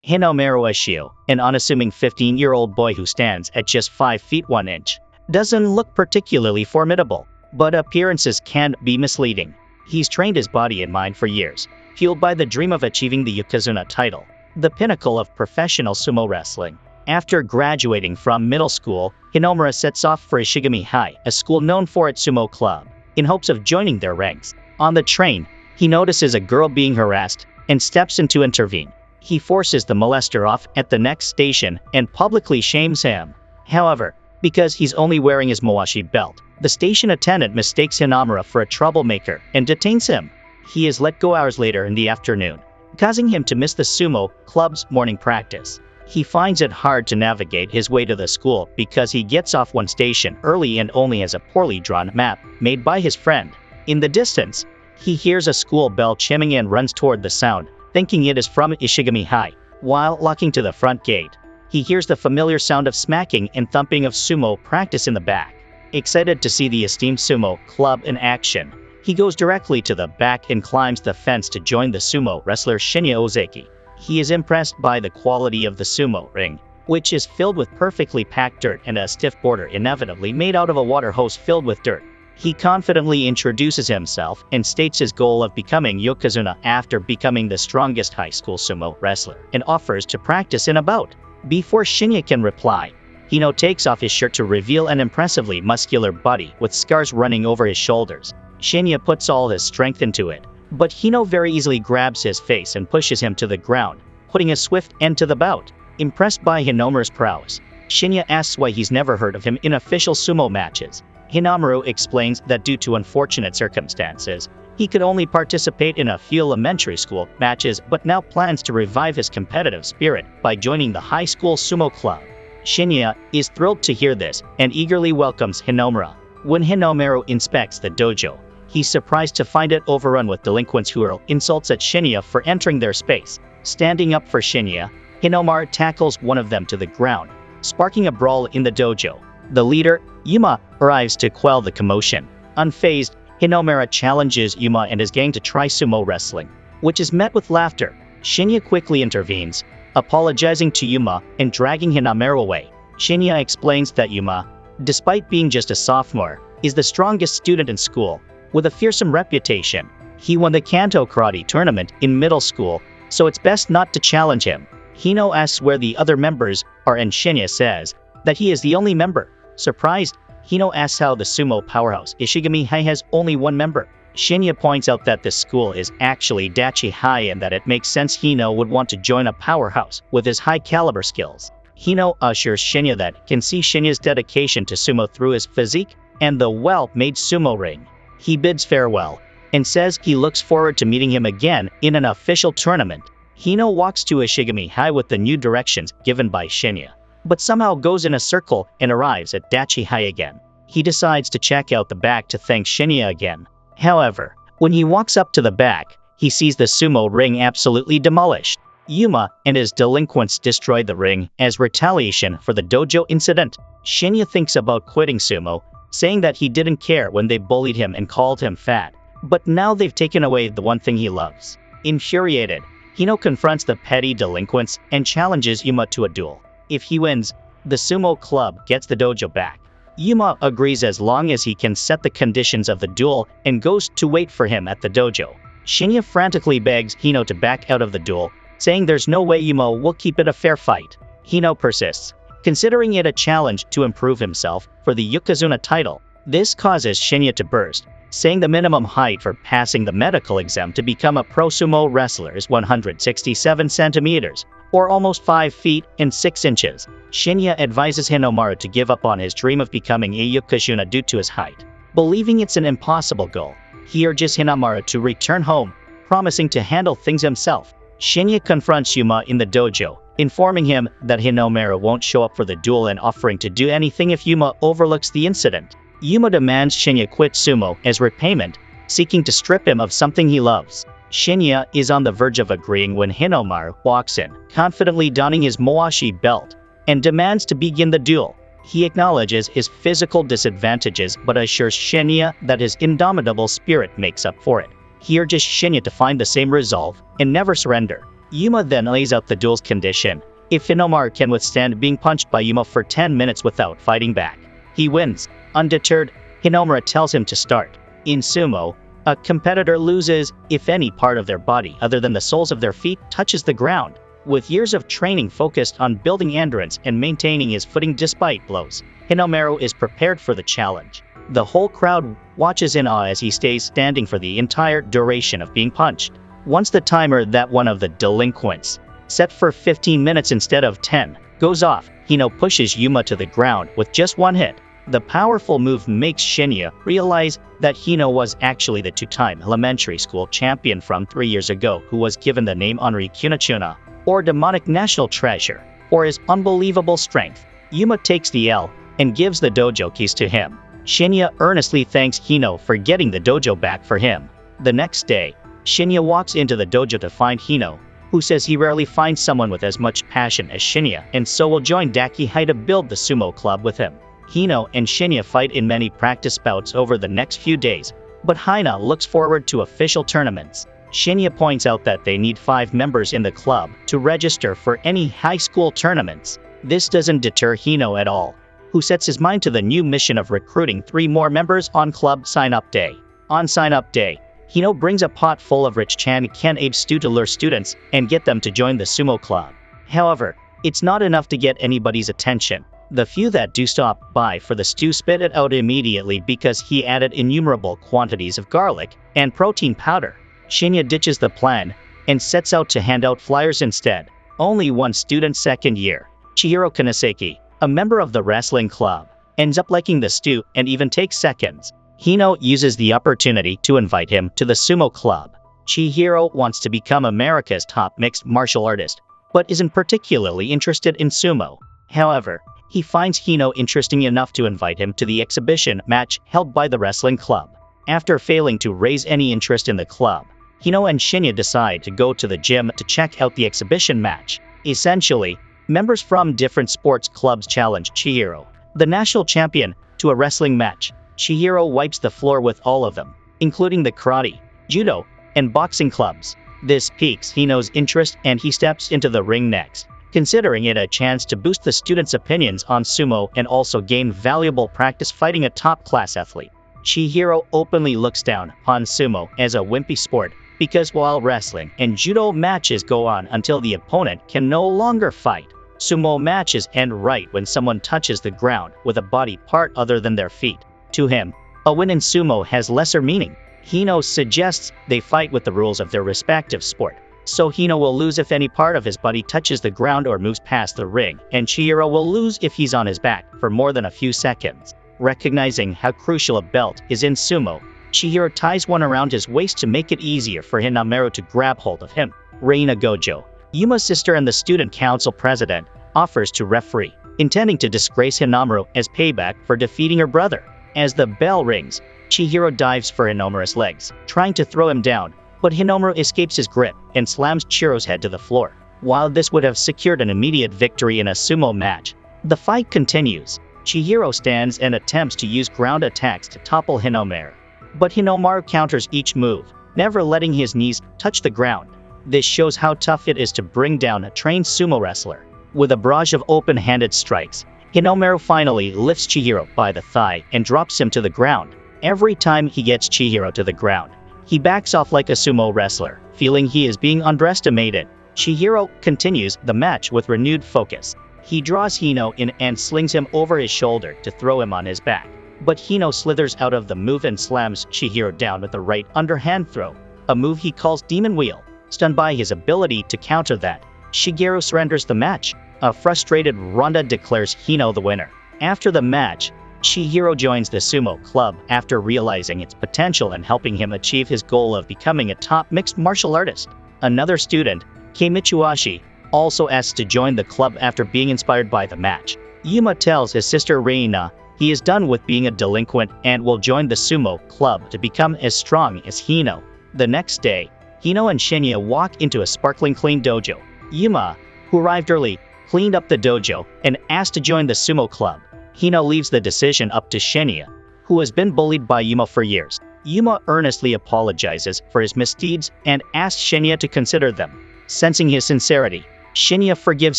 Hinomanu Ashio, an unassuming 15-year-old boy who stands at just 5 feet 1 inch, doesn't look particularly formidable, but appearances can be misleading. He's trained his body and mind for years, fueled by the dream of achieving the Yokozuna title, the pinnacle of professional sumo wrestling. After graduating from middle school, Hinomura sets off for Ishigami High, a school known for its sumo club, in hopes of joining their ranks. On the train, he notices a girl being harassed and steps in to intervene. He forces the molester off at the next station and publicly shames him. However, because he's only wearing his Mawashi belt, the station attendant mistakes Hinomura for a troublemaker and detains him. He is let go hours later in the afternoon, causing him to miss the sumo club's morning practice. He finds it hard to navigate his way to the school because he gets off one station early and only has a poorly drawn map made by his friend. In the distance, he hears a school bell chiming and runs toward the sound, thinking it is from Ishigami High. While walking to the front gate, he hears the familiar sound of smacking and thumping of sumo practice in the back. Excited to see the esteemed sumo club in action, he goes directly to the back and climbs the fence to join the sumo wrestler Shinya Ozeki. He is impressed by the quality of the sumo ring, which is filled with perfectly packed dirt and a stiff border inevitably made out of a water hose filled with dirt. He confidently introduces himself and states his goal of becoming Yokozuna after becoming the strongest high school sumo wrestler and offers to practice in a bout. Before Shinya can reply, Hino takes off his shirt to reveal an impressively muscular body with scars running over his shoulders. Shinya puts all his strength into it, but Hino very easily grabs his face and pushes him to the ground, putting a swift end to the bout. Impressed by Hinomura's prowess, Shinya asks why he's never heard of him in official sumo matches. Hinomura explains that due to unfortunate circumstances, he could only participate in a few elementary school matches but now plans to revive his competitive spirit by joining the high school sumo club. Shinya is thrilled to hear this and eagerly welcomes Hinomura. When Hinomura inspects the dojo, he's surprised to find it overrun with delinquents who hurl insults at Shinya for entering their space. Standing up for Shinya, Hinomura tackles one of them to the ground, sparking a brawl in the dojo. The leader, Yuma, arrives to quell the commotion. Unfazed, Hinomura challenges Yuma and his gang to try sumo wrestling, which is met with laughter. Shinya quickly intervenes, apologizing to Yuma and dragging Hinomura away. Shinya explains that Yuma, despite being just a sophomore, is the strongest student in school, with a fearsome reputation. He won the Kanto karate tournament in middle school, so it's best not to challenge him. Hino asks where the other members are and Shinya says that he is the only member. Surprised, Hino asks how the sumo powerhouse Ishigami High has only one member. Shinya points out that this school is actually Dachi High and that it makes sense Hino would want to join a powerhouse with his high caliber skills. Hino assures Shinya that can see Shinya's dedication to sumo through his physique and the well-made sumo ring. He bids farewell and says he looks forward to meeting him again in an official tournament. Hino walks to Ishigami High with the new directions given by Shinya, but somehow goes in a circle and arrives at Dachi High again. He decides to check out the back to thank Shinya again. However, when he walks up to the back, he sees the sumo ring absolutely demolished. Yuma and his delinquents destroy the ring as retaliation for the dojo incident. Shinya thinks about quitting sumo, saying that he didn't care when they bullied him and called him fat, but now they've taken away the one thing he loves. Infuriated, Hino confronts the petty delinquents and challenges Yuma to a duel. If he wins, the sumo club gets the dojo back. Yuma agrees as long as he can set the conditions of the duel and goes to wait for him at the dojo. Shinya frantically begs Hino to back out of the duel, saying there's no way Yuma will keep it a fair fight. Hino persists, considering it a challenge to improve himself for the Yokozuna title. This causes Shinya to burst, saying the minimum height for passing the medical exam to become a pro sumo wrestler is 167 centimeters, or almost 5 feet and 6 inches. Shinya advises Hinomura to give up on his dream of becoming a Yokozuna due to his height. Believing it's an impossible goal, he urges Hinomura to return home, promising to handle things himself. Shinya confronts Yuma in the dojo, informing him that Hinomura won't show up for the duel and offering to do anything if Yuma overlooks the incident. Yuma demands Shinya quit sumo as repayment, seeking to strip him of something he loves. Shinya is on the verge of agreeing when Hinomura walks in, confidently donning his Mawashi belt, and demands to begin the duel. He acknowledges his physical disadvantages but assures Shinya that his indomitable spirit makes up for it. He urges Shinya to find the same resolve and never surrender. Yuma then lays out the duel's condition. If Hinomaro can withstand being punched by Yuma for 10 minutes without fighting back, he wins. Undeterred, Hinomaro tells him to start. In sumo, a competitor loses if any part of their body other than the soles of their feet touches the ground. With years of training focused on building endurance and maintaining his footing despite blows, Hinomaro is prepared for the challenge. The whole crowd watches in awe as he stays standing for the entire duration of being punched. Once the timer that one of the delinquents, set for 15 minutes instead of 10, goes off, Hino pushes Yuma to the ground with just one hit. The powerful move makes Shinya realize that Hino was actually the two-time elementary school champion from 3 years ago who was given the name Onri Kunachuna, or demonic national treasure, for his unbelievable strength. Yuma takes the L and gives the dojo keys to him. Shinya earnestly thanks Hino for getting the dojo back for him. The next day, Shinya walks into the dojo to find Hino, who says he rarely finds someone with as much passion as Shinya and so will join Dakihai to build the sumo club with him. Hino and Shinya fight in many practice bouts over the next few days, but Hina looks forward to official tournaments. Shinya points out that they need 5 members in the club to register for any high school tournaments. This doesn't deter Hino at all, who sets his mind to the new mission of recruiting 3 more members on club sign-up day. On sign-up day, Hino brings a pot full of rich can-aged stew to lure students and get them to join the sumo club. However, it's not enough to get anybody's attention. The few that do stop by for the stew spit it out immediately because he added innumerable quantities of garlic and protein powder. Shinya ditches the plan and sets out to hand out flyers instead. Only one student second year, Chihiro Kanaseki, a member of the wrestling club, ends up liking the stew and even takes seconds. Hino uses the opportunity to invite him to the sumo club. Chihiro wants to become America's top mixed martial artist, but isn't particularly interested in sumo. However, he finds Hino interesting enough to invite him to the exhibition match held by the wrestling club. After failing to raise any interest in the club, Hino and Shinya decide to go to the gym to check out the exhibition match. Essentially, members from different sports clubs challenge Chihiro, the national champion, to a wrestling match. Chihiro wipes the floor with all of them, including the karate, judo, and boxing clubs. This piques Hino's interest and he steps into the ring next, considering it a chance to boost the students' opinions on sumo and also gain valuable practice fighting a top-class athlete. Chihiro openly looks down upon sumo as a wimpy sport because while wrestling and judo matches go on until the opponent can no longer fight, sumo matches end right when someone touches the ground with a body part other than their feet. To him, a win in sumo has lesser meaning. Hino suggests they fight with the rules of their respective sport. So Hino will lose if any part of his body touches the ground or moves past the ring, and Chihiro will lose if he's on his back for more than a few seconds. Recognizing how crucial a belt is in sumo, Chihiro ties one around his waist to make it easier for Hinomaro to grab hold of him. Reina Gojo, Yuma's sister and the student council president, offers to referee, intending to disgrace Hinomaro as payback for defeating her brother. As the bell rings, Chihiro dives for Hinomaru's legs, trying to throw him down, but Hinomaru escapes his grip and slams Chihiro's head to the floor. While this would have secured an immediate victory in a sumo match, the fight continues. Chihiro stands and attempts to use ground attacks to topple Hinomaru, but Hinomaru counters each move, never letting his knees touch the ground. This shows how tough it is to bring down a trained sumo wrestler. With a barrage of open-handed strikes, Hinomaru finally lifts Chihiro by the thigh and drops him to the ground. Every time he gets Chihiro to the ground, he backs off like a sumo wrestler, feeling he is being underestimated. Chihiro continues the match with renewed focus. He draws Hino in and slings him over his shoulder to throw him on his back. But Hino slithers out of the move and slams Chihiro down with a right underhand throw, a move he calls Demon Wheel. Stunned by his ability to counter that, Shigeru surrenders the match. A frustrated Ronda declares Hino the winner. After the match, Chihiro joins the sumo club after realizing its potential and helping him achieve his goal of becoming a top mixed martial artist. Another student, Kei Mitsuashi, also asks to join the club after being inspired by the match. Yuma tells his sister Reina he is done with being a delinquent and will join the sumo club to become as strong as Hino. The next day, Hino and Shinya walk into a sparkling clean dojo. Yuma, who arrived early, cleaned up the dojo and asked to join the sumo club. Hino leaves the decision up to Shinya, who has been bullied by Yuma for years. Yuma earnestly apologizes for his misdeeds and asks Shinya to consider them. Sensing his sincerity, Shinya forgives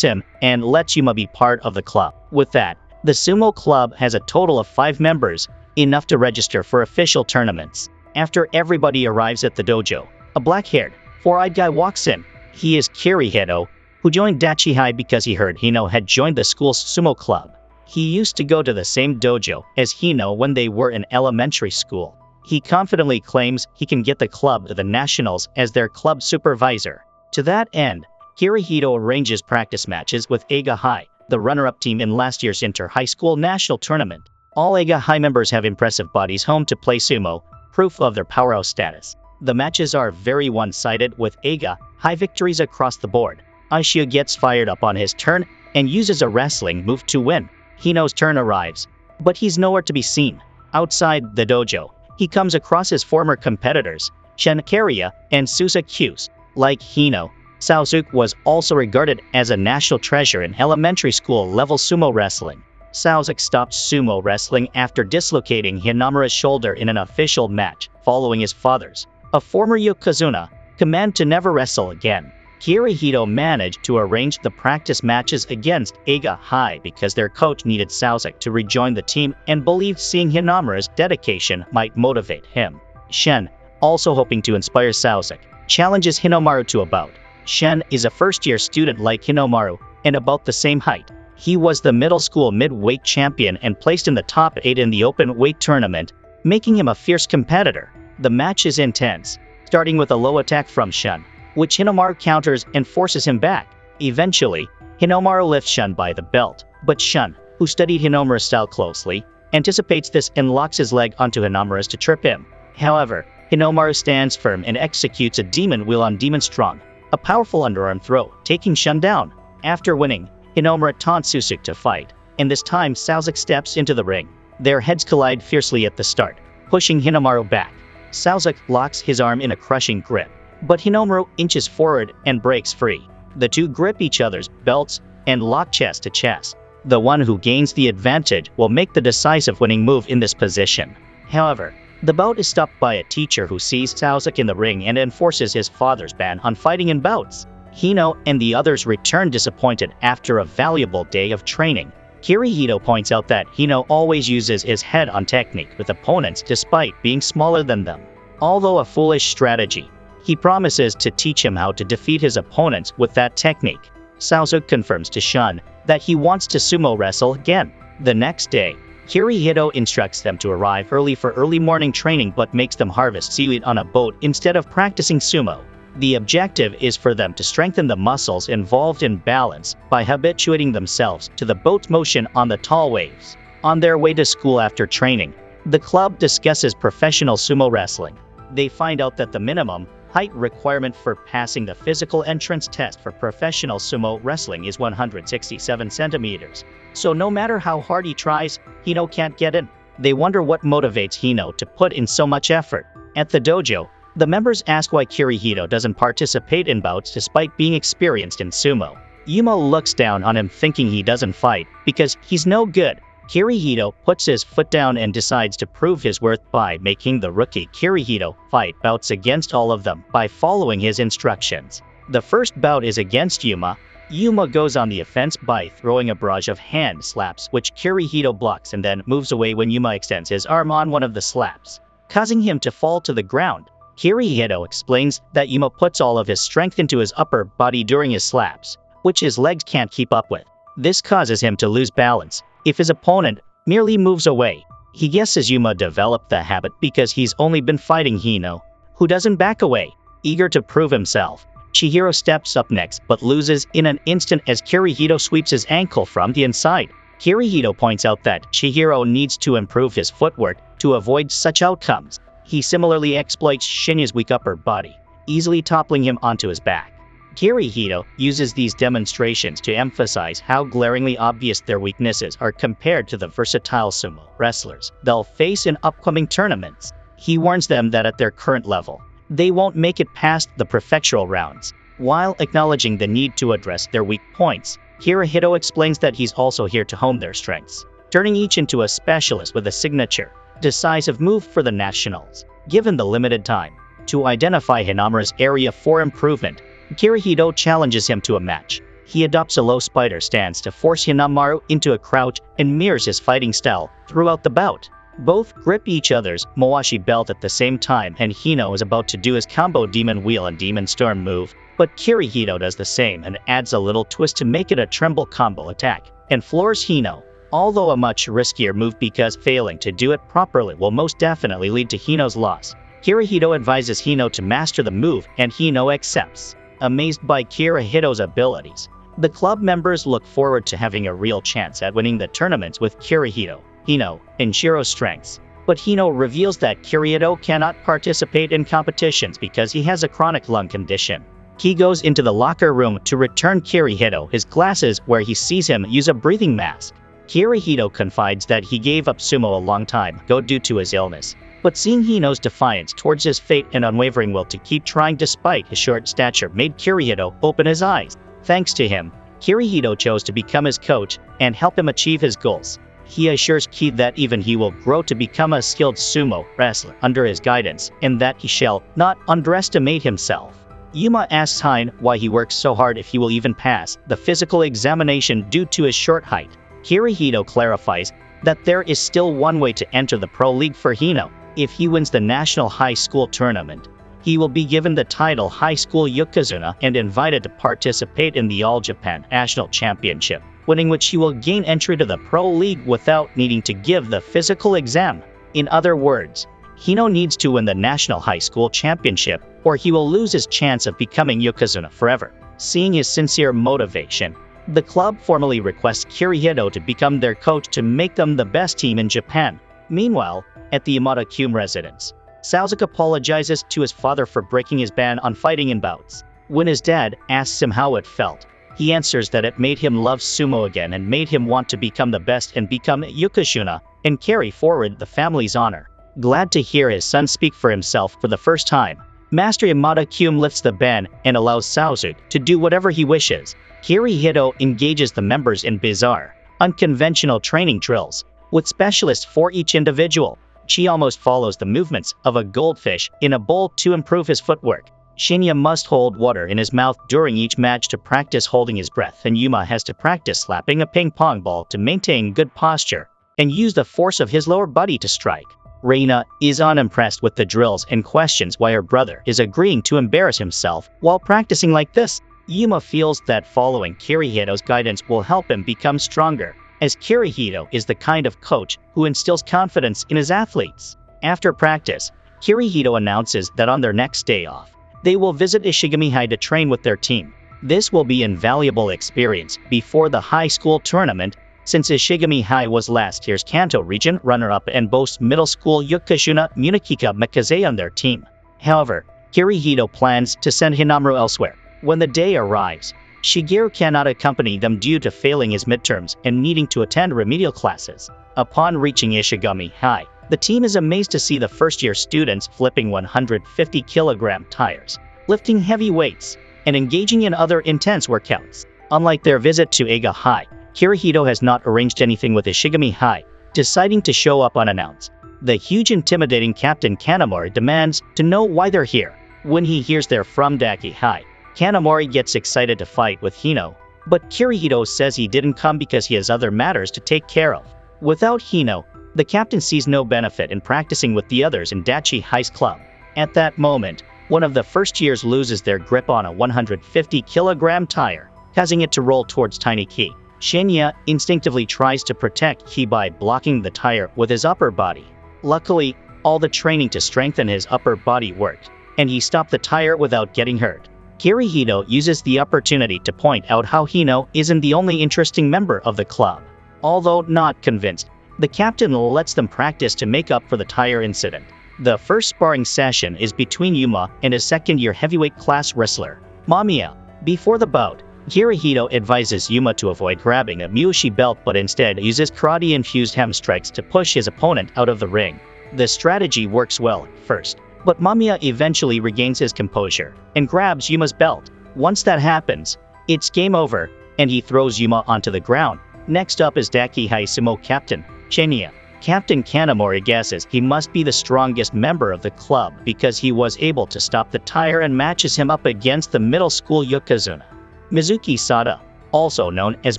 him and lets Yuma be part of the club. With that, the sumo club has a total of 5 members, enough to register for official tournaments. After everybody arrives at the dojo, a black-haired, four-eyed guy walks in. He is Kirihito, who joined Dachihai because he heard Hino had joined the school's sumo club. He used to go to the same dojo as Hino when they were in elementary school. He confidently claims he can get the club to the nationals as their club supervisor. To that end, Kirihito arranges practice matches with Eiga High, the runner-up team in last year's inter-high school national tournament. All Eiga High members have impressive bodies home to play sumo, proof of their powerhouse status. The matches are very one-sided with Eiga High victories across the board. Aishia gets fired up on his turn and uses a wrestling move to win. Hino's turn arrives, but he's nowhere to be seen. Outside the dojo, he comes across his former competitors, Shenkaria and Susa Kyus. Like Hino, Saozuke was also regarded as a national treasure in elementary school level sumo wrestling. Saozuke stopped sumo wrestling after dislocating Hinamura's shoulder in an official match following his father's, a former Yokozuna, command to never wrestle again. Kirihito managed to arrange the practice matches against Eiga High because their coach needed Saozuke to rejoin the team and believed seeing Hinamura's dedication might motivate him. Shen, also hoping to inspire Saozuke, challenges Hinomaru to a bout. Shen is a first-year student like Hinomaru and about the same height. He was the middle school mid-weight champion and placed in the top 8 in the open weight tournament, making him a fierce competitor. The match is intense, starting with a low attack from Shen, which Hinomaru counters and forces him back. Eventually, Hinomaru lifts Shen by the belt, but Shen, who studied Hinomura's style closely, anticipates this and locks his leg onto Hinomura's to trip him. However, Hinomaru stands firm and executes a demon wheel on Demon Strong, a powerful underarm throw, taking Shen down. After winning, Hinomura taunts Suzuki to fight, and this time Saozuke steps into the ring. Their heads collide fiercely at the start, pushing Hinomaru back. Saozuke locks his arm in a crushing grip, but Hinomaru inches forward and breaks free. The two grip each other's belts and lock chest to chest. The one who gains the advantage will make the decisive winning move in this position. However, the bout is stopped by a teacher who sees Saozuke in the ring and enforces his father's ban on fighting in bouts. Hino and the others return disappointed after a valuable day of training. Kirihito points out that Hino always uses his head-on technique with opponents despite being smaller than them. Although a foolish strategy, he promises to teach him how to defeat his opponents with that technique. Saozuke confirms to Shen that he wants to sumo wrestle again. The next day, Kirihito instructs them to arrive early for early morning training but makes them harvest seaweed on a boat instead of practicing sumo. The objective is for them to strengthen the muscles involved in balance by habituating themselves to the boat's motion on the tall waves. On their way to school after training, the club discusses professional sumo wrestling. They find out that the minimum height requirement for passing the physical entrance test for professional sumo wrestling is 167 centimeters. So no matter how hard he tries, Hino can't get in. They wonder what motivates Hino to put in so much effort. At the dojo, the members ask why Kirihito doesn't participate in bouts despite being experienced in sumo. Yuma looks down on him thinking he doesn't fight because he's no good. Kirihito puts his foot down and decides to prove his worth by making the rookie Kirihito fight bouts against all of them by following his instructions. The first bout is against Yuma. Yuma goes on the offense by throwing a barrage of hand slaps which Kirihito blocks and then moves away when Yuma extends his arm on one of the slaps, causing him to fall to the ground. Kirihito explains that Yuma puts all of his strength into his upper body during his slaps, which his legs can't keep up with. This causes him to lose balance if his opponent merely moves away. He guesses Yuma developed the habit because he's only been fighting Hino, who doesn't back away. Eager to prove himself, Chihiro steps up next but loses in an instant as Kirihito sweeps his ankle from the inside. Kirihito points out that Chihiro needs to improve his footwork to avoid such outcomes. He similarly exploits Shinya's weak upper body, easily toppling him onto his back. Kirihito uses these demonstrations to emphasize how glaringly obvious their weaknesses are compared to the versatile sumo wrestlers they'll face in upcoming tournaments. He warns them that at their current level, they won't make it past the prefectural rounds. While acknowledging the need to address their weak points, Kirihito explains that he's also here to hone their strengths, turning each into a specialist with a signature, decisive move for the nationals. Given the limited time to identify Hinamura's area for improvement, Kirihito challenges him to a match. He adopts a low spider stance to force Hinomanu into a crouch and mirrors his fighting style throughout the bout. Both grip each other's Mawashi belt at the same time, and Hino is about to do his combo Demon Wheel and Demon Storm move, but Kirihito does the same and adds a little twist to make it a tremble combo attack, and floors Hino. Although a much riskier move because failing to do it properly will most definitely lead to Hino's loss. Kirihito advises Hino to master the move, and Hino accepts. Amazed by Kirihito's abilities, the club members look forward to having a real chance at winning the tournaments with Kirihito, Hino, and Shiro's strengths. But Hino reveals that Kirihito cannot participate in competitions because he has a chronic lung condition. He goes into the locker room to return Kirihito his glasses, where he sees him use a breathing mask. Kirihito confides that he gave up sumo a long time ago due to his illness. But seeing Hino's defiance towards his fate and unwavering will to keep trying despite his short stature made Kirihito open his eyes. Thanks to him, Kirihito chose to become his coach and help him achieve his goals. He assures Ki that even he will grow to become a skilled sumo wrestler under his guidance, and that he shall not underestimate himself. Yuma asks Hine why he works so hard if he will even pass the physical examination due to his short height. Kirihito clarifies that there is still one way to enter the Pro League for Hino. If he wins the National High School Tournament, he will be given the title High School Yokozuna and invited to participate in the All Japan National Championship, winning which he will gain entry to the Pro League without needing to give the physical exam. In other words, Hino needs to win the National High School Championship, or he will lose his chance of becoming Yokozuna forever. Seeing his sincere motivation, the club formally requests Kirihito to become their coach to make them the best team in Japan. Meanwhile, at the Yamada-Kume residence, Sasuke apologizes to his father for breaking his ban on fighting in bouts. When his dad asks him how it felt, he answers that it made him love sumo again and made him want to become the best and become Yokozuna and carry forward the family's honor. Glad to hear his son speak for himself for the first time, Master Yamada-Kume lifts the ban and allows Sasuke to do whatever he wishes. Kirihito engages the members in bizarre, unconventional training drills, with specialists for each individual. Chi almost follows the movements of a goldfish in a bowl to improve his footwork. Shinya must hold water in his mouth during each match to practice holding his breath, and Yuma has to practice slapping a ping pong ball to maintain good posture and use the force of his lower body to strike. Reina is unimpressed with the drills and questions why her brother is agreeing to embarrass himself while practicing like this. Yuma feels that following Kirihito's guidance will help him become stronger, as Kirihito is the kind of coach who instills confidence in his athletes. After practice, Kirihito announces that on their next day off, they will visit Ishigami High to train with their team. This will be an invaluable experience before the high school tournament, since Ishigami High was last year's Kanto region runner-up and boasts middle school Yokozuna Munakika Mikaze on their team. However, Kirihito plans to send Hinomanu elsewhere. When the day arrives, Shigeru cannot accompany them due to failing his midterms and needing to attend remedial classes. Upon reaching Ishigami High, the team is amazed to see the first-year students flipping 150-kilogram tires, lifting heavy weights, and engaging in other intense workouts. Unlike their visit to Eiga High, Kirihito has not arranged anything with Ishigami High, deciding to show up unannounced. The huge intimidating Captain Kanamori demands to know why they're here. When he hears they're from Daki High, Kanamori gets excited to fight with Hino, but Kirihito says he didn't come because he has other matters to take care of. Without Hino, the captain sees no benefit in practicing with the others in Dachi High's club. At that moment, one of the first years loses their grip on a 150-kilogram tire, causing it to roll towards Tiny Ki. Shinya instinctively tries to protect Ki by blocking the tire with his upper body. Luckily, all the training to strengthen his upper body worked, and he stopped the tire without getting hurt. Kirihito uses the opportunity to point out how Hino isn't the only interesting member of the club. Although not convinced, the captain lets them practice to make up for the tire incident. The first sparring session is between Yuma and his second-year heavyweight class wrestler, Mamiya. Before the bout, Kirihito advises Yuma to avoid grabbing a Mushi belt but instead uses karate-infused ham strikes to push his opponent out of the ring. The strategy works well at first, but Mamiya eventually regains his composure and grabs Yuma's belt. Once that happens, it's game over, and he throws Yuma onto the ground. Next up is Daki High Sumo captain, Shinya. Captain Kanamori guesses he must be the strongest member of the club because he was able to stop the tire and matches him up against the middle school Yokozuna, Mizuki Sada, also known as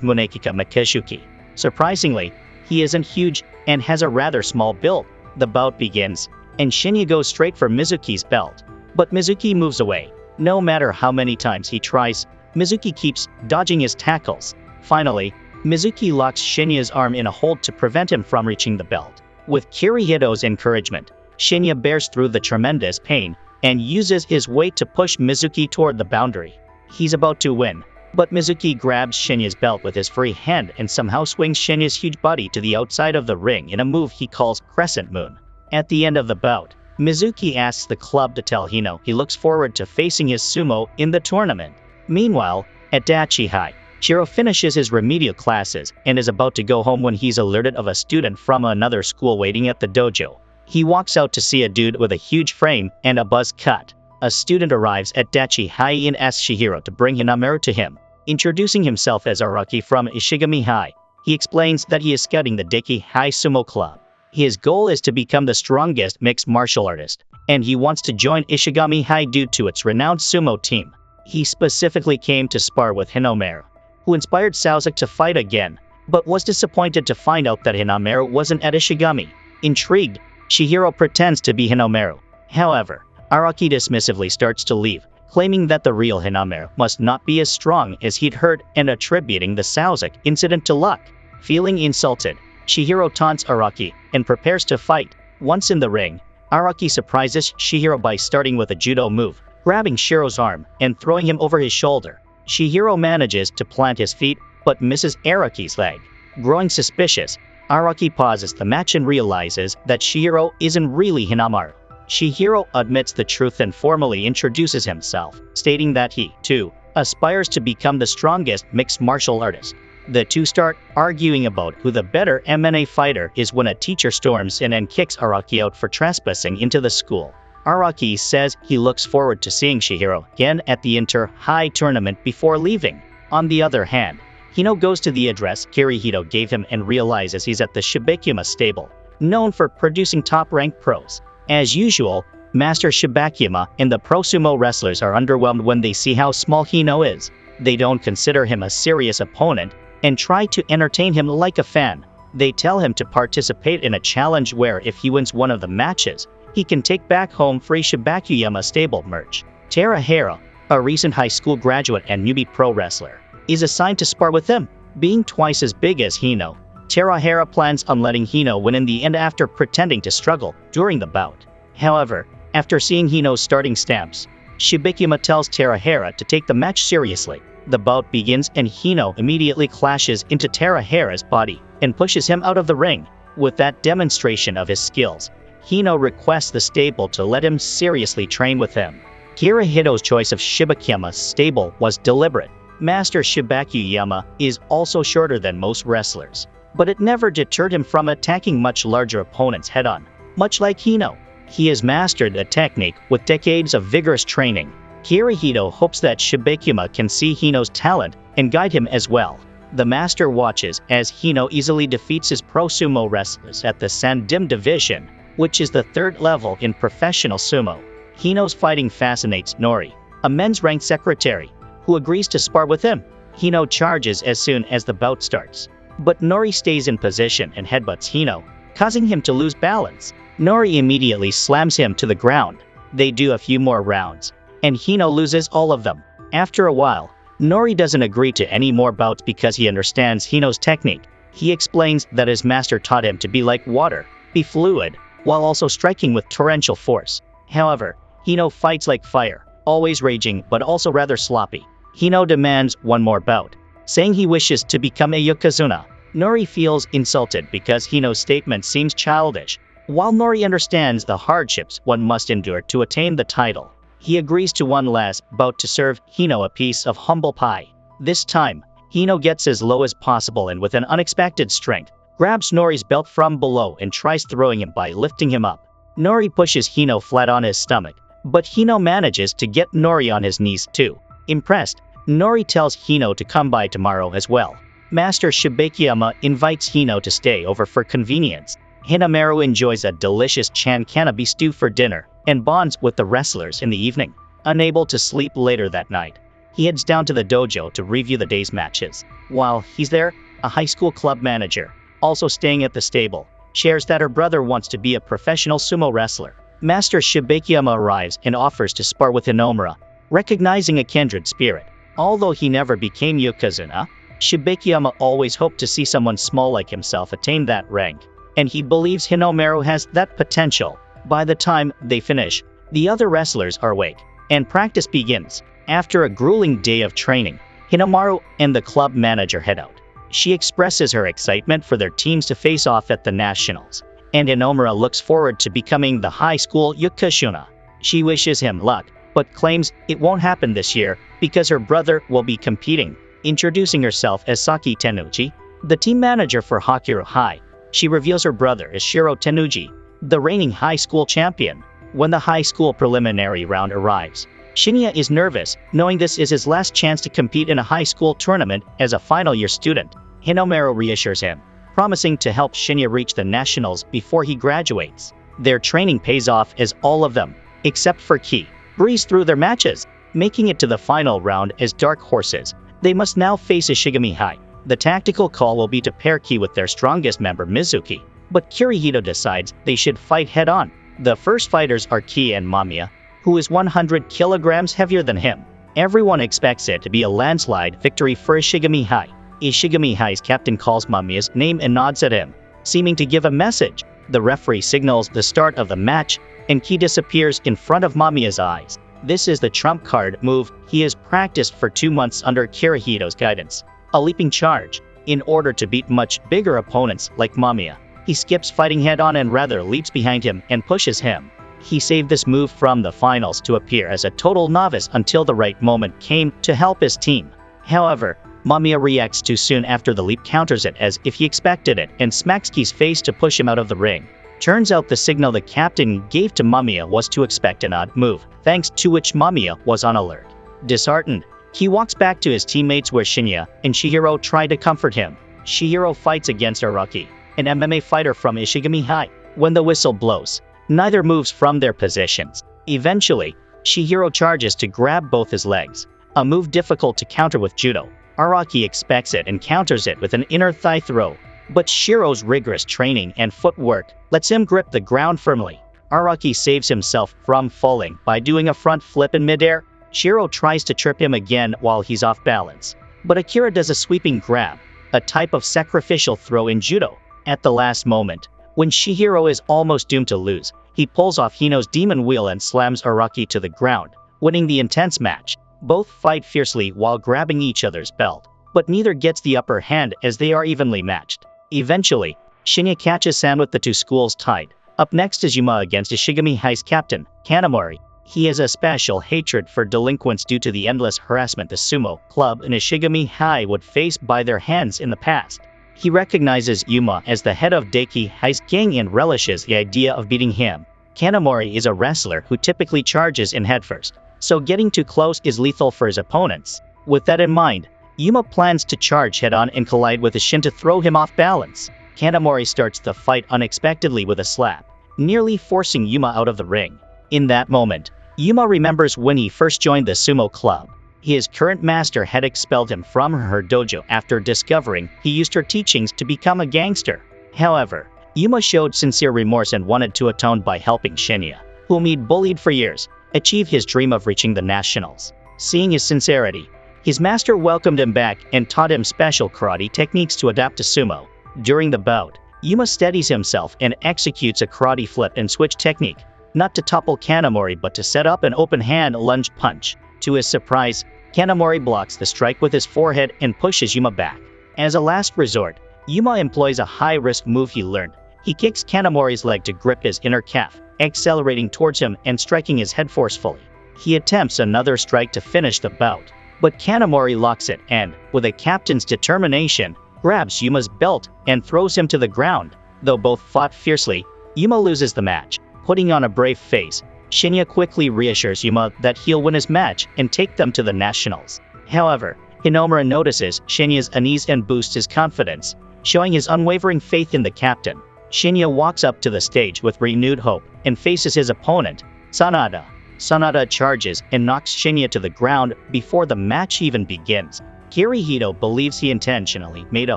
Munekika Makishuki. Surprisingly, he isn't huge and has a rather small build. The bout begins, and Shinya goes straight for Mizuki's belt, but Mizuki moves away. No matter how many times he tries, Mizuki keeps dodging his tackles. Finally, Mizuki locks Shinya's arm in a hold to prevent him from reaching the belt. With Kirihito's encouragement, Shinya bears through the tremendous pain and uses his weight to push Mizuki toward the boundary. He's about to win, but Mizuki grabs Shinya's belt with his free hand and somehow swings Shinya's huge body to the outside of the ring in a move he calls Crescent Moon. At the end of the bout, Mizuki asks the club to tell Hino he looks forward to facing his sumo in the tournament. Meanwhile, at Dachi High, Shiro finishes his remedial classes and is about to go home when he's alerted of a student from another school waiting at the dojo. He walks out to see a dude with a huge frame and a buzz cut. A student arrives at Dachi High and asks Shihiro to bring Hinomanu to him. Introducing himself as Araki from Ishigami High, he explains that he is scouting the Dachi High Sumo Club. His goal is to become the strongest mixed martial artist, and he wants to join Ishigami High due to its renowned sumo team. He specifically came to spar with Hinomanu, who inspired Sasuke to fight again, but was disappointed to find out that Hinomanu wasn't at Ishigami. Intrigued, Shihiro pretends to be Hinomanu. However, Araki dismissively starts to leave, claiming that the real Hinomanu must not be as strong as he'd heard and attributing the Sasuke incident to luck. Feeling insulted, Shihiro taunts Araki and prepares to fight. Once in the ring, Araki surprises Shihiro by starting with a judo move, grabbing Shiro's arm and throwing him over his shoulder. Shihiro manages to plant his feet, but misses Araki's leg. Growing suspicious, Araki pauses the match and realizes that Shihiro isn't really Hinomanu. Shihiro admits the truth and formally introduces himself, stating that he, too, aspires to become the strongest mixed martial artist. The two start arguing about who the better MMA fighter is when a teacher storms in and kicks Araki out for trespassing into the school. Araki says he looks forward to seeing Shihiro again at the Inter-High tournament before leaving. On the other hand, Hino goes to the address Kirihito gave him and realizes he's at the Shibakuma stable, known for producing top-ranked pros. As usual, Master Shibakuma and the pro sumo wrestlers are underwhelmed when they see how small Hino is. They don't consider him a serious opponent and try to entertain him like a fan. They tell him to participate in a challenge where if he wins one of the matches, he can take back home free Shibakuyama stable merch. Terahara, a recent high school graduate and newbie pro wrestler, is assigned to spar with him. Being twice as big as Hino, Terahara plans on letting Hino win in the end after pretending to struggle during the bout. However, after seeing Hino's starting stamps, Shibakuma tells Terahara to take the match seriously. The bout begins and Hino immediately clashes into Terahara's body and pushes him out of the ring. With that demonstration of his skills, Hino requests the stable to let him seriously train with him. Kirihito's choice of Shibakuma's stable was deliberate. Master Shibakuyama is also shorter than most wrestlers, but it never deterred him from attacking much larger opponents head-on. Much like Hino, he has mastered the technique with decades of vigorous training. Kirihito hopes that Shibakuma can see Hino's talent and guide him as well. The master watches as Hino easily defeats his pro sumo wrestlers at the Sandim division, which is the third level in professional sumo. Hino's fighting fascinates Nori, a men's ranked secretary, who agrees to spar with him. Hino charges as soon as the bout starts, but Nori stays in position and headbutts Hino, causing him to lose balance. Nori immediately slams him to the ground. They do a few more rounds, and Hino loses all of them. After a while, Nori doesn't agree to any more bouts because he understands Hino's technique. He explains that his master taught him to be like water, be fluid, while also striking with torrential force. However, Hino fights like fire, always raging but also rather sloppy. Hino demands one more bout, saying he wishes to become a Yokozuna. Nori feels insulted because Hino's statement seems childish. While Nori understands the hardships one must endure to attain the title, he agrees to one last bout to serve Hino a piece of humble pie. This time, Hino gets as low as possible and with an unexpected strength, grabs Nori's belt from below and tries throwing him by lifting him up. Nori pushes Hino flat on his stomach, but Hino manages to get Nori on his knees too. Impressed, Nori tells Hino to come by tomorrow as well. Master Shibakuyama invites Hino to stay over for convenience. Hinomanu enjoys a delicious chan cannabis stew for dinner and bonds with the wrestlers in the evening. Unable to sleep later that night, he heads down to the dojo to review the day's matches. While he's there, a high school club manager, also staying at the stable, shares that her brother wants to be a professional sumo wrestler. Master Shibakiyama arrives and offers to spar with Hinomura, recognizing a kindred spirit. Although he never became Yokozuna, Shibakiyama always hoped to see someone small like himself attain that rank, and he believes Hinomuru has that potential. By the time they finish, the other wrestlers are awake, and practice begins. After a grueling day of training, Hinomuru and the club manager head out. She expresses her excitement for their teams to face off at the Nationals, and Hinomura looks forward to becoming the high school Yokozuna. She wishes him luck, but claims it won't happen this year because her brother will be competing. Introducing herself as Saki Tenuji, the team manager for Hakuro High, she reveals her brother is Shiro Tenuji, the reigning high school champion. When the high school preliminary round arrives, Shinya is nervous, knowing this is his last chance to compete in a high school tournament as a final year student. Hinomuru reassures him, promising to help Shinya reach the nationals before he graduates. Their training pays off as all of them, except for Ki, breeze through their matches, making it to the final round as dark horses. They must now face Ishigami High. The tactical call will be to pair Ki with their strongest member Mizuki, but Kirihito decides they should fight head-on. The first fighters are Ki and Mamiya, who is 100 kilograms heavier than him. Everyone expects it to be a landslide victory for Ishigami High. Ishigami High's captain calls Mamiya's name and nods at him, seeming to give a message. The referee signals the start of the match, and Ki disappears in front of Mamiya's eyes. This is the trump card move he has practiced for 2 months under Kirihito's guidance. A leaping charge. In order to beat much bigger opponents like Mamiya, he skips fighting head-on and rather leaps behind him and pushes him. He saved this move from the finals to appear as a total novice until the right moment came to help his team. However, Mamiya reacts too soon after the leap, counters it as if he expected it, and smacks Ki's face to push him out of the ring. Turns out the signal the captain gave to Mamiya was to expect an odd move, thanks to which Mamiya was on alert. Disheartened, Ki walks back to his teammates where Shinya and Chihiro try to comfort him. Chihiro fights against Araki, an MMA fighter from Ishigami High. When the whistle blows, neither moves from their positions. Eventually, Chihiro charges to grab both his legs, a move difficult to counter with judo. Araki expects it and counters it with an inner thigh throw, but Shiro's rigorous training and footwork lets him grip the ground firmly. Araki saves himself from falling by doing a front flip in midair. Shiro tries to trip him again while he's off balance, but Akira does a sweeping grab, a type of sacrificial throw in judo. At the last moment, when Chihiro is almost doomed to lose, he pulls off Hino's demon wheel and slams Araki to the ground, winning the intense match. Both fight fiercely while grabbing each other's belt, but neither gets the upper hand as they are evenly matched. Eventually, Shinya catches sand with the two schools tied. Up next is Yuma against Ishigami High's captain, Kanamori. He has a special hatred for delinquents due to the endless harassment the Sumo Club and Ishigami High would face by their hands in the past. He recognizes Yuma as the head of Daiki High's gang and relishes the idea of beating him. Kanamori is a wrestler who typically charges in headfirst, so getting too close is lethal for his opponents. With that in mind, Yuma plans to charge head-on and collide with Ishin to throw him off balance. Kanamori starts the fight unexpectedly with a slap, nearly forcing Yuma out of the ring. In that moment, Yuma remembers when he first joined the Sumo Club. His current master had expelled him from her dojo after discovering he used her teachings to become a gangster. However, Yuma showed sincere remorse and wanted to atone by helping Shinya, whom he'd bullied for years, achieve his dream of reaching the nationals. Seeing his sincerity, his master welcomed him back and taught him special karate techniques to adapt to sumo. During the bout, Yuma steadies himself and executes a karate flip and switch technique, not to topple Kanamori but to set up an open hand lunge punch. To his surprise, Kanamori blocks the strike with his forehead and pushes Yuma back. As a last resort, Yuma employs a high-risk move he learned. He kicks Kanamori's leg to grip his inner calf, accelerating towards him and striking his head forcefully. He attempts another strike to finish the bout, but Kanamori locks it and, with a captain's determination, grabs Yuma's belt and throws him to the ground. Though both fought fiercely, Yuma loses the match. Putting on a brave face, Shinya quickly reassures Yuma that he'll win his match and take them to the nationals. However, Hinomura notices Shinya's unease and boosts his confidence, showing his unwavering faith in the captain. Shinya walks up to the stage with renewed hope and faces his opponent, Sanada. Sanada charges and knocks Shinya to the ground before the match even begins. Kirihito believes he intentionally made a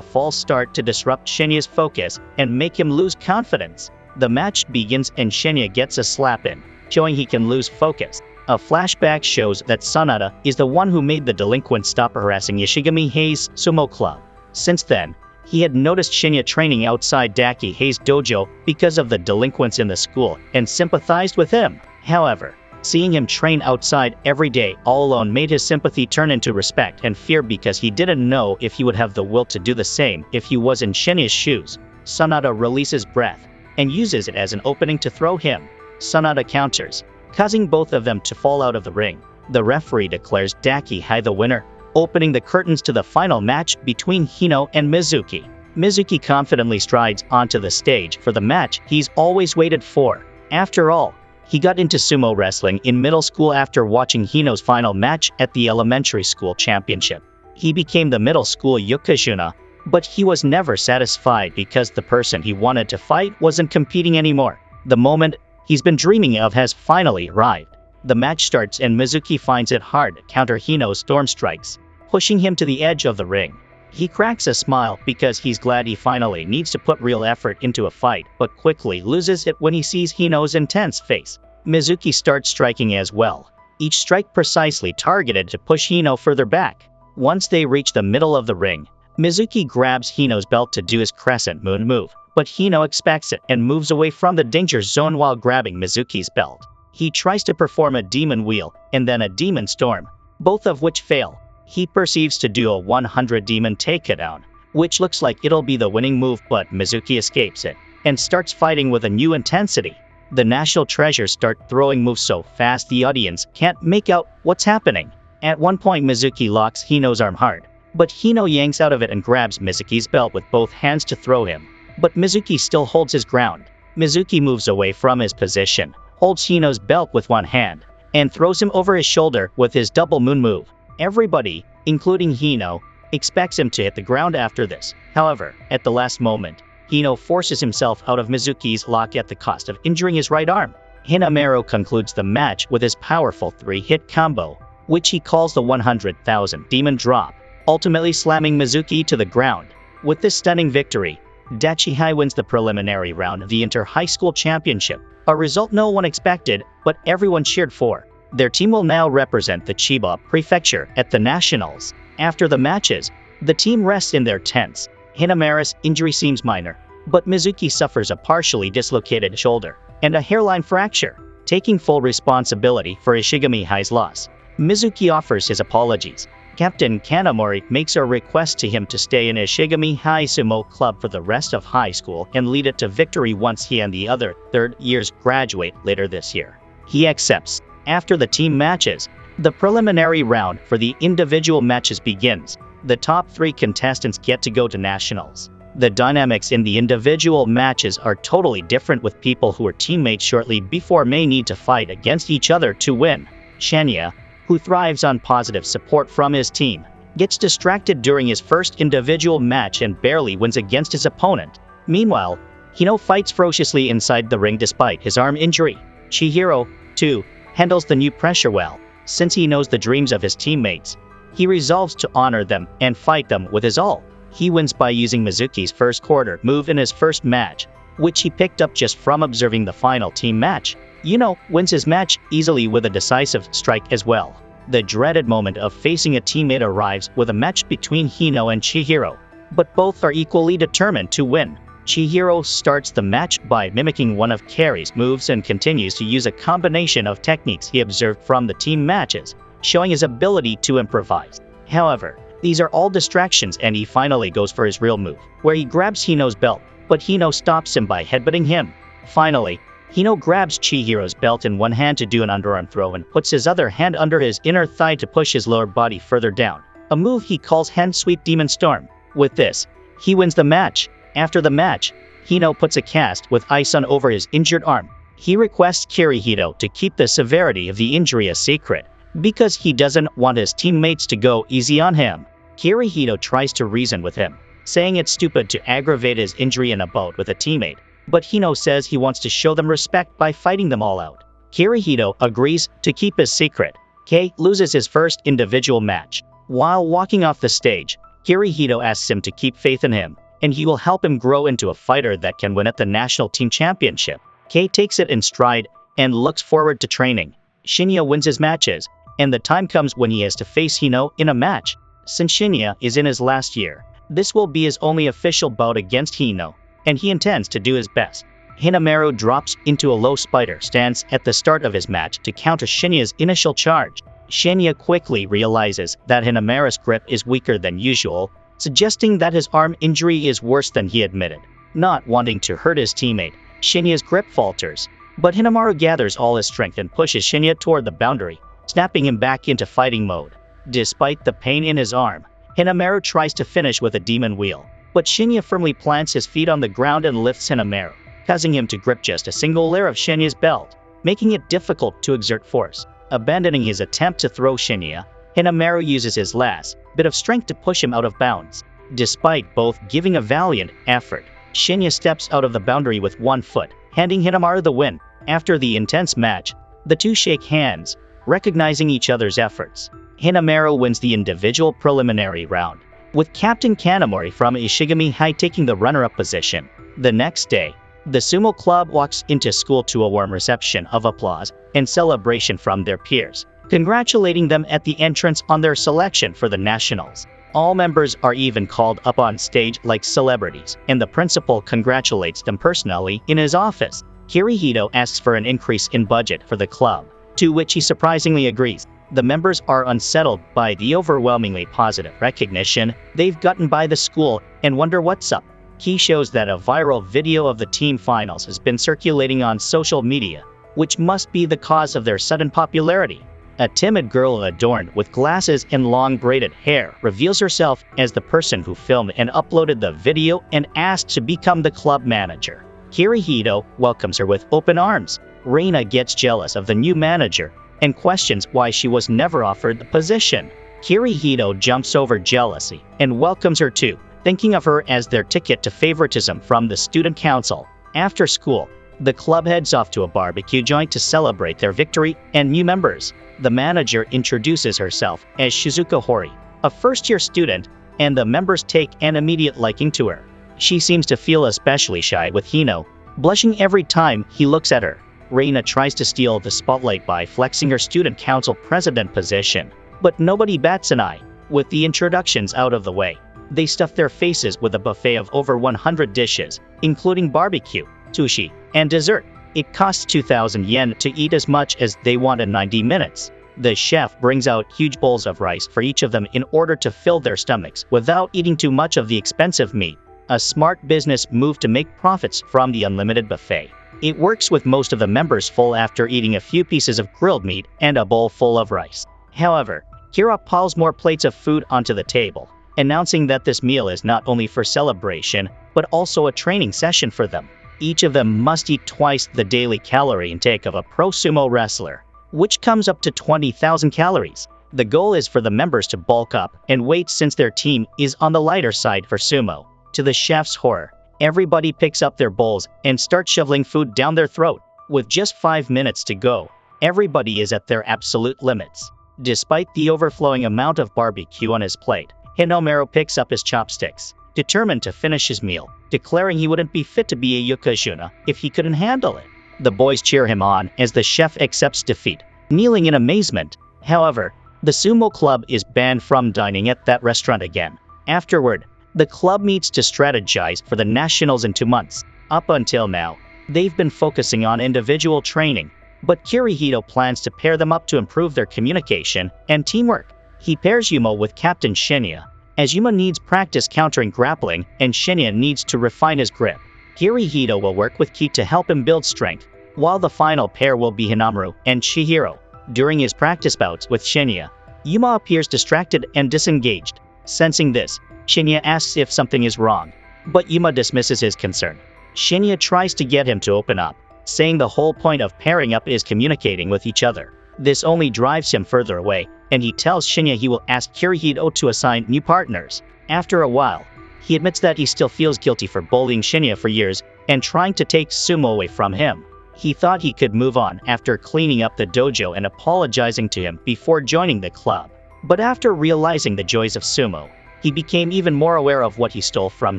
false start to disrupt Shinya's focus and make him lose confidence. The match begins and Shinya gets a slap in, showing he can lose focus. A flashback shows that Sanada is the one who made the delinquent stop harassing Ishigami Hei's Sumo club. Since then, he had noticed Shinya training outside Daki Hei's dojo because of the delinquents in the school and sympathized with him. However, seeing him train outside every day all alone made his sympathy turn into respect and fear because he didn't know if he would have the will to do the same if he was in Shinya's shoes. Sanada releases breath and uses it as an opening to throw him. Sanada counters, causing both of them to fall out of the ring. The referee declares Daki Hei the winner, opening the curtains to the final match between Hino and Mizuki. Mizuki confidently strides onto the stage for the match he's always waited for. After all, he got into sumo wrestling in middle school after watching Hino's final match at the elementary school championship. He became the middle school Yokozuna, but he was never satisfied because the person he wanted to fight wasn't competing anymore. The moment he's been dreaming of has finally arrived. The match starts and Mizuki finds it hard to counter Hino's storm strikes, pushing him to the edge of the ring. He cracks a smile because he's glad he finally needs to put real effort into a fight, but quickly loses it when he sees Hino's intense face. Mizuki starts striking as well, each strike precisely targeted to push Hino further back. Once they reach the middle of the ring, Mizuki grabs Hino's belt to do his crescent moon move, but Hino expects it and moves away from the danger zone while grabbing Mizuki's belt. He tries to perform a demon wheel and then a demon storm, both of which fail. He proceeds to do a 100 demon takedown, which looks like it'll be the winning move, but Mizuki escapes it and starts fighting with a new intensity. The National Treasures start throwing moves so fast the audience can't make out what's happening. At one point Mizuki locks Hino's arm hard, but Hino yanks out of it and grabs Mizuki's belt with both hands to throw him. But Mizuki still holds his ground. Mizuki moves away from his position, holds Hino's belt with one hand, and throws him over his shoulder with his double moon move. Everybody, including Hino, expects him to hit the ground after this. However, at the last moment, Hino forces himself out of Mizuki's lock at the cost of injuring his right arm. Hinomanu concludes the match with his powerful 3-hit combo, which he calls the 100,000 Demon Drop, ultimately slamming Mizuki to the ground. With this stunning victory, Daki Hei wins the preliminary round of the Inter-High School Championship, a result no one expected, but everyone cheered for. Their team will now represent the Chiba Prefecture at the Nationals. After the matches, the team rests in their tents. Hinomaru's injury seems minor, but Mizuki suffers a partially dislocated shoulder and a hairline fracture, taking full responsibility for Ishigami Hei's loss. Mizuki offers his apologies. Captain Kanamori makes a request to him to stay in Ishigami High Sumo Club for the rest of high school and lead it to victory once he and the other third years graduate later this year. He accepts. After the team matches, the preliminary round for the individual matches begins. The top 3 contestants get to go to nationals. The dynamics in the individual matches are totally different, with people who are teammates shortly before may need to fight against each other to win. Shinya, who thrives on positive support from his team, gets distracted during his first individual match and barely wins against his opponent. Meanwhile, Hino fights ferociously inside the ring despite his arm injury. Chihiro, too, handles the new pressure well. Since he knows the dreams of his teammates, he resolves to honor them and fight them with his all. He wins by using Mizuki's first quarter move in his first match, which he picked up just from observing the final team match. Hino wins his match easily with a decisive strike as well. The dreaded moment of facing a teammate arrives with a match between Hino and Chihiro, but both are equally determined to win. Chihiro starts the match by mimicking one of Kari's moves and continues to use a combination of techniques he observed from the team matches, showing his ability to improvise. However, these are all distractions and he finally goes for his real move, where he grabs Hino's belt, but Hino stops him by headbutting him. Finally, Hino grabs Chihiro's belt in one hand to do an underarm throw and puts his other hand under his inner thigh to push his lower body further down, a move he calls Hand Sweep Demon Storm. With this, he wins the match. After the match, Hino puts a cast with ice on over his injured arm. He requests Kirihito to keep the severity of the injury a secret, because he doesn't want his teammates to go easy on him. Kirihito tries to reason with him, saying it's stupid to aggravate his injury in a bout with a teammate, but Hino says he wants to show them respect by fighting them all out. Kirihito agrees to keep his secret. Kei loses his first individual match. While walking off the stage, Kirihito asks him to keep faith in him, and he will help him grow into a fighter that can win at the national team championship. Kei takes it in stride and looks forward to training. Shinya wins his matches, and the time comes when he has to face Hino in a match. Since Shinya is in his last year, this will be his only official bout against Hino, and he intends to do his best. Hinomanu drops into a low spider stance at the start of his match to counter Shinya's initial charge. Shinya quickly realizes that Hinomaru's grip is weaker than usual, suggesting that his arm injury is worse than he admitted. Not wanting to hurt his teammate, Shinya's grip falters, but Hinomaru gathers all his strength and pushes Shinya toward the boundary, snapping him back into fighting mode. Despite the pain in his arm, Hinomaru tries to finish with a demon wheel, but Shinya firmly plants his feet on the ground and lifts Hinomaru, causing him to grip just a single layer of Shinya's belt, making it difficult to exert force. Abandoning his attempt to throw Shinya, Hinomaru uses his last bit of strength to push him out of bounds. Despite both giving a valiant effort, Shinya steps out of the boundary with one foot, handing Hinomaru the win. After the intense match, the two shake hands, recognizing each other's efforts. Hinomaru wins the individual preliminary round, with Captain Kanamori from Ishigami High taking the runner-up position. The next day, the Sumo Club walks into school to a warm reception of applause and celebration from their peers, congratulating them at the entrance on their selection for the nationals. All members are even called up on stage like celebrities, and the principal congratulates them personally in his office. Kirihito asks for an increase in budget for the club, to which he surprisingly agrees. The members are unsettled by the overwhelmingly positive recognition they've gotten by the school and wonder what's up. He shows that a viral video of the team finals has been circulating on social media, which must be the cause of their sudden popularity. A timid girl adorned with glasses and long braided hair reveals herself as the person who filmed and uploaded the video and asked to become the club manager. Kirihito welcomes her with open arms. Reina gets jealous of the new manager and questions why she was never offered the position. Kirihito jumps over jealousy and welcomes her too, thinking of her as their ticket to favoritism from the student council. After school, the club heads off to a barbecue joint to celebrate their victory and new members. The manager introduces herself as Shizuka Hori, a first-year student, and the members take an immediate liking to her. She seems to feel especially shy with Hino, blushing every time he looks at her. Reina tries to steal the spotlight by flexing her student council president position, but nobody bats an eye. With the introductions out of the way, they stuff their faces with a buffet of over 100 dishes, including barbecue, sushi, and dessert. It costs 2,000 yen to eat as much as they want in 90 minutes. The chef brings out huge bowls of rice for each of them in order to fill their stomachs without eating too much of the expensive meat. A smart business move to make profits from the unlimited buffet. It works with most of the members full after eating a few pieces of grilled meat and a bowl full of rice. However, Kira piles more plates of food onto the table, announcing that this meal is not only for celebration, but also a training session for them. Each of them must eat twice the daily calorie intake of a pro sumo wrestler, which comes up to 20,000 calories. The goal is for the members to bulk up and weight since their team is on the lighter side for sumo. To the chef's horror, everybody picks up their bowls and starts shoveling food down their throat. With just 5 minutes to go, everybody is at their absolute limits. Despite the overflowing amount of barbecue on his plate, Hinomaru picks up his chopsticks, determined to finish his meal, declaring he wouldn't be fit to be a yokozuna if he couldn't handle it. The boys cheer him on as the chef accepts defeat, kneeling in amazement. However, the sumo club is banned from dining at that restaurant again. Afterward, the club meets to strategize for the nationals in 2 months. Up until now, they've been focusing on individual training, but Kirihito plans to pair them up to improve their communication and teamwork. He pairs Yuma with Captain Shinya, as Yuma needs practice countering grappling and Shinya needs to refine his grip. Kirihito will work with Ki to help him build strength, while the final pair will be Hinamaru and Chihiro. During his practice bouts with Shinya, Yuma appears distracted and disengaged. Sensing this, Shinya asks if something is wrong, but Yuma dismisses his concern. Shinya tries to get him to open up, saying the whole point of pairing up is communicating with each other. This only drives him further away, and he tells Shinya he will ask Kirihito to assign new partners. After a while, He admits that he still feels guilty for bullying Shinya for years and trying to take Sumo away from him. He thought he could move on after cleaning up the dojo and apologizing to him before joining the club. But after realizing the joys of Sumo, he became even more aware of what he stole from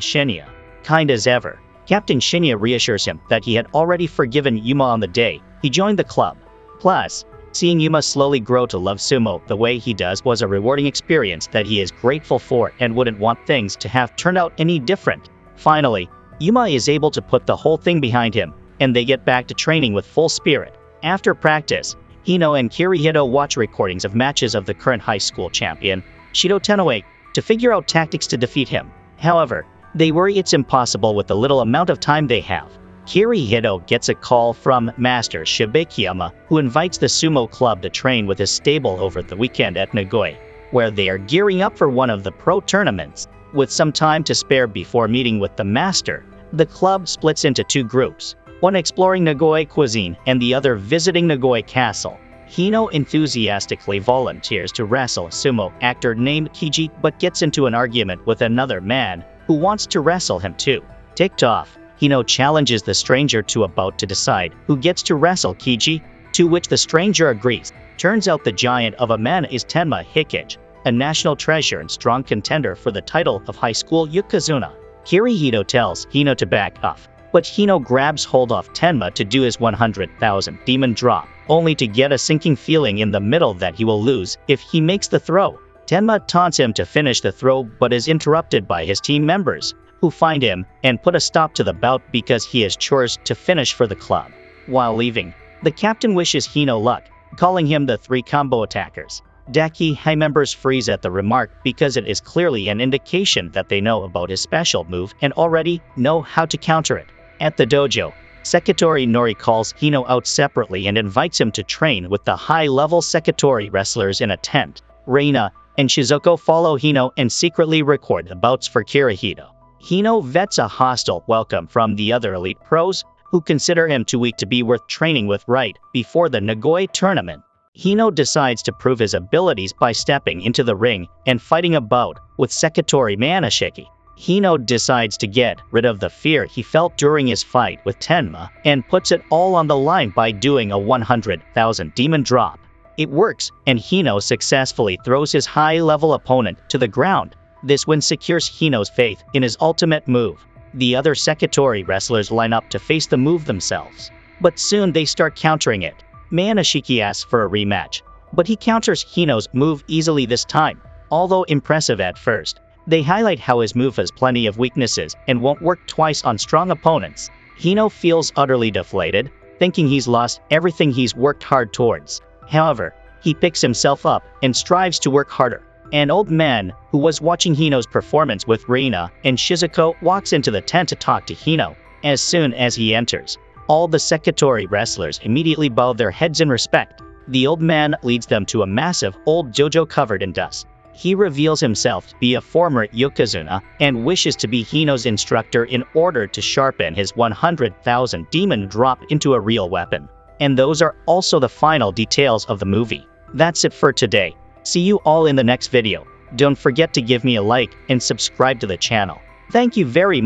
Shinya. Kind as ever, Captain Shinya reassures him that he had already forgiven Yuma on the day he joined the club. Plus, seeing Yuma slowly grow to love Sumo the way he does was a rewarding experience that he is grateful for and wouldn't want things to have turned out any different. Finally, Yuma is able to put the whole thing behind him, and they get back to training with full spirit. After practice, Hino and Kirihito watch recordings of matches of the current high school champion, Shido Tenoe, to figure out tactics to defeat him. However, they worry it's impossible with the little amount of time they have. Kirihito gets a call from Master Shibekiyama, who invites the sumo club to train with his stable over the weekend at Nagoya, where they are gearing up for one of the pro tournaments. With some time to spare before meeting with the master, the club splits into two groups, one exploring Nagoya cuisine and the other visiting Nagoya Castle. Hino enthusiastically volunteers to wrestle a sumo actor named Kiji but gets into an argument with another man who wants to wrestle him too. Ticked off, Hino challenges the stranger to a bout to decide who gets to wrestle Kiji, to which the stranger agrees. Turns out the giant of a man is Tenma Hikage, a national treasure and strong contender for the title of high school Yokozuna. Kirihito tells Hino to back off, but Hino grabs hold of Tenma to do his 100,000 demon drop, only to get a sinking feeling in the middle that he will lose if he makes the throw. Tenma taunts him to finish the throw but is interrupted by his team members, who find him and put a stop to the bout because he has chores to finish for the club. While leaving, the captain wishes Hino luck, calling him the three combo attackers. Daki High members freeze at the remark because it is clearly an indication that they know about his special move and already know how to counter it. At the dojo, Sekitori Nori calls Hino out separately and invites him to train with the high-level Sekitori wrestlers in a tent. Reina and Shizuko follow Hino and secretly record the bouts for Kirihito. Hino vets a hostile welcome from the other elite pros, who consider him too weak to be worth training with right before the Nagoya tournament. Hino decides to prove his abilities by stepping into the ring and fighting a bout with Sekitori Manashiki. Hino decides to get rid of the fear he felt during his fight with Tenma and puts it all on the line by doing a 100,000 demon drop. It works, and Hino successfully throws his high-level opponent to the ground. This win secures Hino's faith in his ultimate move. The other Sekitori wrestlers line up to face the move themselves, but soon they start countering it. Manashiki asks for a rematch, but he counters Hino's move easily this time. Although impressive at first, they highlight how his move has plenty of weaknesses and won't work twice on strong opponents. Hino feels utterly deflated, thinking he's lost everything he's worked hard towards. However, he picks himself up and strives to work harder. An old man, who was watching Hino's performance with Reina and Shizuko, walks into the tent to talk to Hino. As soon as he enters, all the Sekitori wrestlers immediately bow their heads in respect. The old man leads them to a massive old dojo covered in dust. He reveals himself to be a former Yokozuna and wishes to be Hino's instructor in order to sharpen his 100,000 demon drop into a real weapon. And those are also the final details of the movie. That's it for today. See you all in the next video. Don't forget to give me a like and subscribe to the channel. Thank you very much.